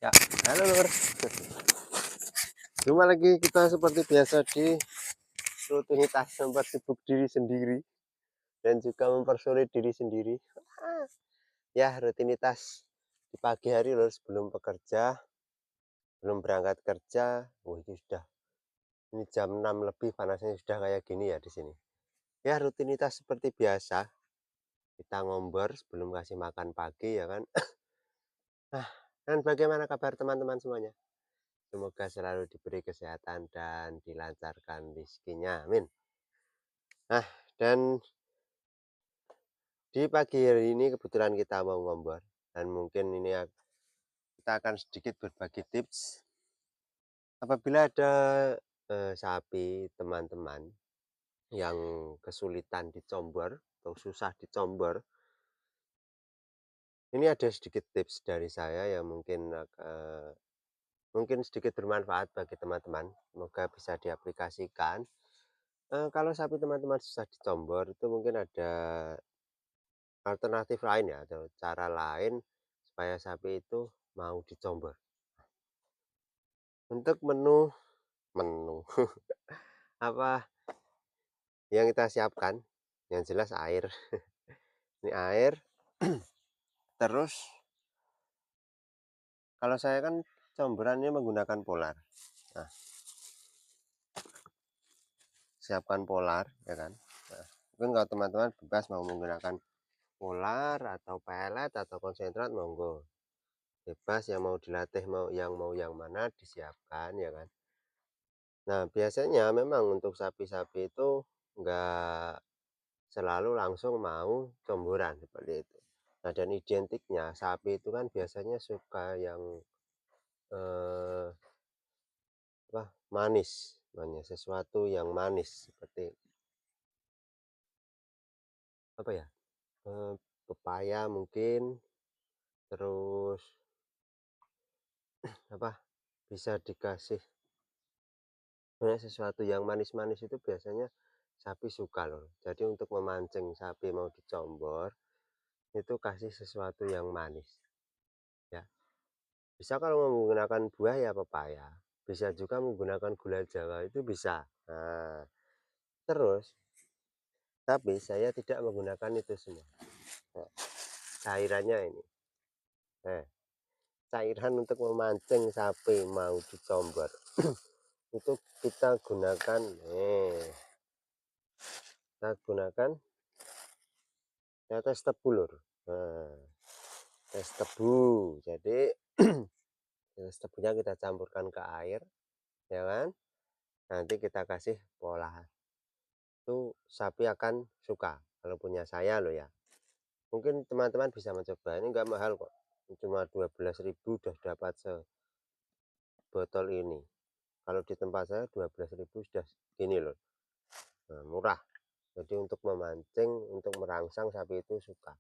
Ya, halo Lur. Jumpa lagi kita seperti biasa di rutinitas mempersibuk diri sendiri dan juga mempersulit diri sendiri. Ya, rutinitas di pagi hari Lur, sebelum bekerja, belum berangkat kerja. Ini jam 6 lebih, panasnya sudah kayak gini ya di sini. Ya, rutinitas seperti biasa. Kita ngombor sebelum kasih makan pagi ya kan. Dan bagaimana kabar teman-teman semuanya? Semoga selalu diberi kesehatan dan dilancarkan rezekinya. Amin. Nah, dan di pagi hari ini kebetulan kita mau ngombor dan mungkin ini kita akan sedikit berbagi tips apabila ada sapi teman-teman yang kesulitan dicombor atau susah dicombor. Ini ada sedikit tips dari saya yang mungkin sedikit bermanfaat bagi teman-teman. Semoga bisa diaplikasikan. Kalau sapi teman-teman susah dicombor itu mungkin ada alternatif lain ya, atau cara lain supaya sapi itu mau dicombor. Untuk menu apa yang kita siapkan, yang jelas air. Ini air, terus kalau saya kan comborannya menggunakan polar. Nah, siapkan polar ya kan. Nah, mungkin kalau teman-teman bebas mau menggunakan polar atau pelet atau konsentrat, monggo. Bebas, yang mau dilatih mau yang mana disiapkan ya kan. Nah, biasanya memang untuk sapi-sapi itu enggak selalu langsung mau comboran seperti itu. Nah, dan identiknya sapi itu kan biasanya suka yang manis, sesuatu yang manis seperti apa ya, pepaya mungkin, terus apa, bisa dikasih sesuatu yang manis-manis itu biasanya sapi suka loh. Jadi untuk memancing sapi mau dicombor itu kasih sesuatu yang manis ya. Bisa kalau mau menggunakan buah ya pepaya, bisa juga menggunakan gula jawa itu bisa. Nah, terus tapi saya tidak menggunakan itu semua. Nah, cairannya ini. Nah, cairan untuk memancing sapi mau dicombor itu kita gunakan tes tebu Lur. Nah, tes tebu. Jadi tes tebunya kita campurkan ke air ya kan. Nanti kita kasih pola. Itu sapi akan suka kalau punya saya loh ya. Mungkin teman-teman bisa mencoba, ini enggak mahal kok, cuma 12.000 udah dapat sebotol ini. Kalau di tempat saya 12.000 sudah gini loh. Nah, murah. Jadi untuk memancing, untuk merangsang sapi itu suka.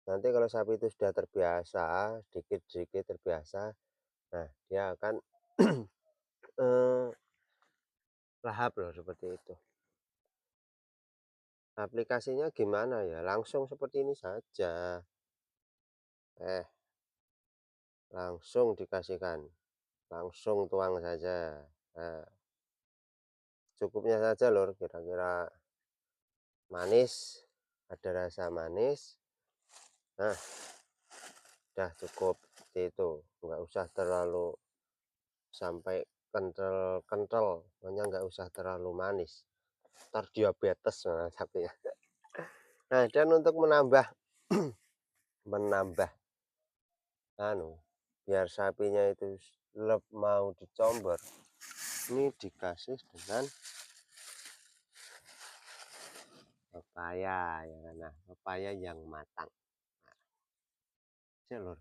Nanti kalau sapi itu sudah terbiasa, sedikit-sedikit terbiasa, nah dia akan lahap loh seperti itu. Aplikasinya gimana ya? Langsung seperti ini saja. Langsung dikasihkan. Langsung tuang saja. Nah, cukupnya saja Lur, kira-kira manis, ada rasa manis. Nah, udah cukup seperti itu. Enggak usah terlalu sampai kental-kental, pokoknya enggak usah terlalu manis. Ntar diabetes sapinya. Nah, dan untuk menambah biar sapinya itu mau dicombor, ini dikasih dengan pepaya ya kan. Nah, pepaya yang matang. Nah, Lur.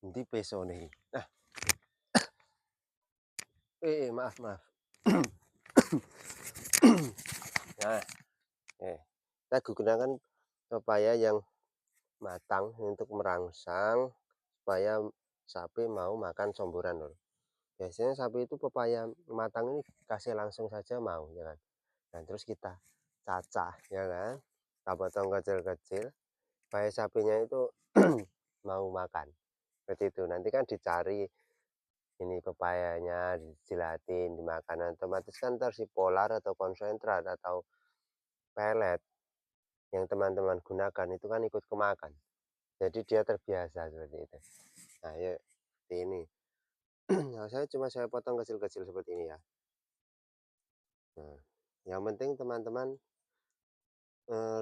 Nanti besok nih. Nah, maaf. Nah, kita gunakan pepaya yang matang untuk merangsang supaya sapi mau makan comboran Lur. Biasanya sapi itu pepaya matang ini kasih langsung saja mau ya kan. Dan terus kita cacah ya kan, kita potong kecil-kecil supaya sapinya itu mau makan. seperti itu. Nanti kan dicari ini pepayanya, dijilatin, dimakan, otomatis kan entar si polar atau konsentrat atau pelet yang teman-teman gunakan itu kan ikut kemakan. Jadi dia terbiasa seperti itu. Nah, ya seperti ini. Nah, saya potong kecil-kecil seperti ini ya. Nah, yang penting teman-teman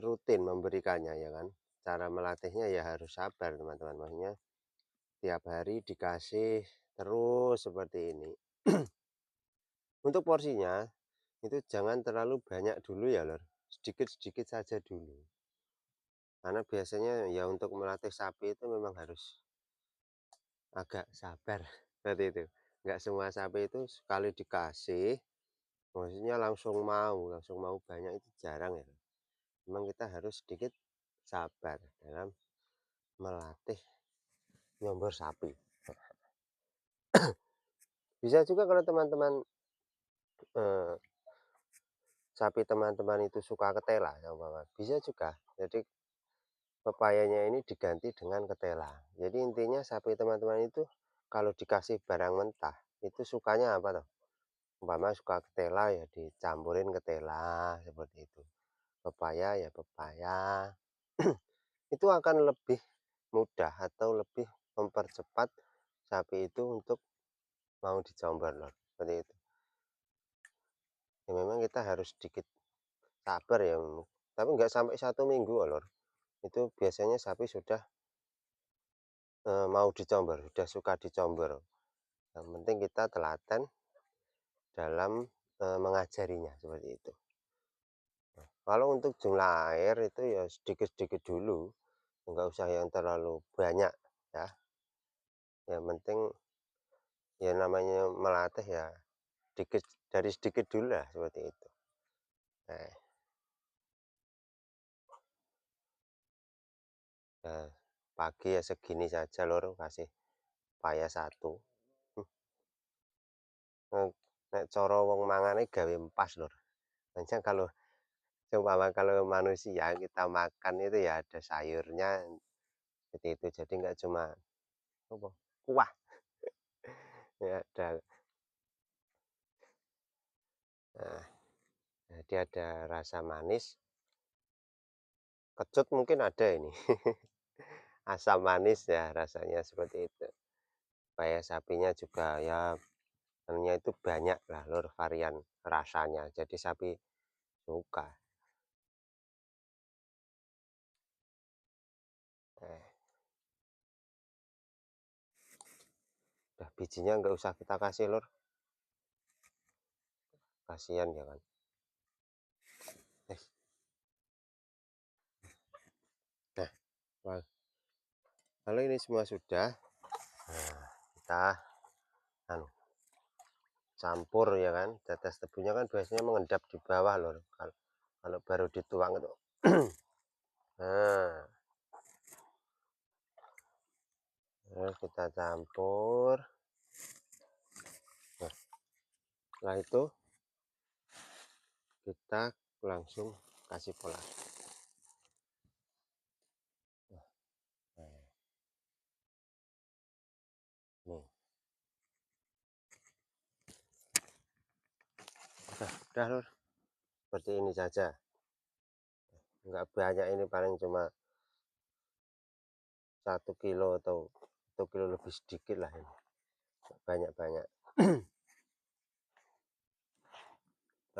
rutin memberikannya ya kan. Cara melatihnya ya harus sabar teman-teman. Maksudnya tiap hari dikasih terus seperti ini. Untuk porsinya itu jangan terlalu banyak dulu ya lor. Sedikit-sedikit saja dulu. Karena biasanya ya untuk melatih sapi itu memang harus agak sabar seperti itu. Nggak semua sapi itu sekali dikasih, maksudnya langsung mau banyak itu jarang ya. Memang kita harus sedikit sabar dalam melatih nyombor sapi. Bisa juga kalau teman-teman eh, sapi teman-teman itu suka ketela, bisa juga. Jadi pepayanya ini diganti dengan ketela. Jadi intinya sapi teman-teman itu kalau dikasih barang mentah itu sukanya apa tuh? Umpama suka ketela ya dicampurin ketela seperti itu. Pepaya ya pepaya. Itu akan lebih mudah atau lebih mempercepat sapi itu untuk mau dicomber lor, seperti itu. Ya memang kita harus sedikit sabar ya, tapi nggak sampai 1 minggu lor. Itu biasanya sapi sudah mau dicomber, sudah suka dicomber. Yang penting kita telaten dalam mengajarinya seperti itu. Nah, kalau untuk jumlah air itu ya sedikit-sedikit dulu, nggak usah yang terlalu banyak ya. Yang penting ya namanya melatih ya sedikit dari sedikit dulu lah seperti itu. Nah, nah pagi ya segini saja lor kasih paya satu. Nek cara wong mangane gawe empas lor. Hanya kalau seumpama kalau manusia kita makan itu ya ada sayurnya seperti itu. Jadi nggak cuma apa, kuah, ya ada. Nah, jadi ada rasa manis, kecut mungkin ada ini. Asam manis ya rasanya seperti itu. Supaya sapinya juga ya sebenarnya itu banyak lah lor varian rasanya. Jadi sapi suka. Eh, udah bijinya nggak usah kita kasih lor, kasihan ya kan. Eh, nah, kalau ini semua sudah, nah, kita anu, campur ya kan. Tetes tebunya kan biasanya mengendap di bawah lor. Kalau kalau baru dituang itu. Nah, terus kita campur. Nah, setelah itu kita langsung kasih pola. Nah, nih, udah lor, seperti ini saja. Enggak banyak ini, paling cuma 1 kilo atau 1 kilo lebih sedikit lah ini. Banyak-banyak.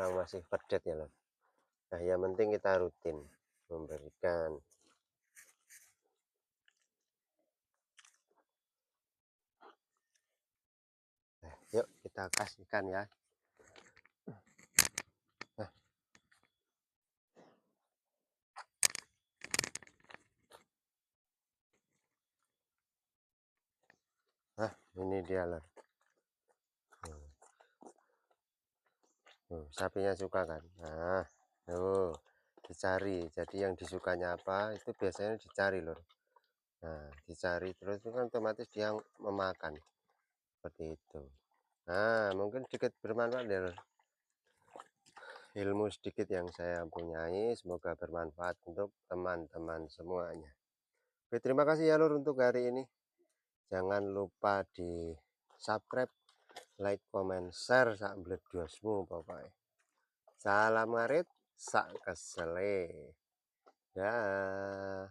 Orang masih pedet ya lor. Nah, yang penting kita rutin memberikan. Nah, yuk kita kasihkan ya. Nah, nah ini dia lor. Sapinya suka kan. Nah, tuh dicari. Jadi yang disukanya apa itu biasanya dicari lor. Nah, dicari terus itu kan otomatis dia memakan seperti itu. Nah, mungkin sedikit bermanfaat ya lor. Ilmu sedikit yang saya punyai, semoga bermanfaat untuk teman-teman semuanya. Oke, terima kasih ya lur untuk hari ini. Jangan lupa di subscribe, like, comment, share sak bledosmu pokoknya. Salam ngarit sak kesele. Dah.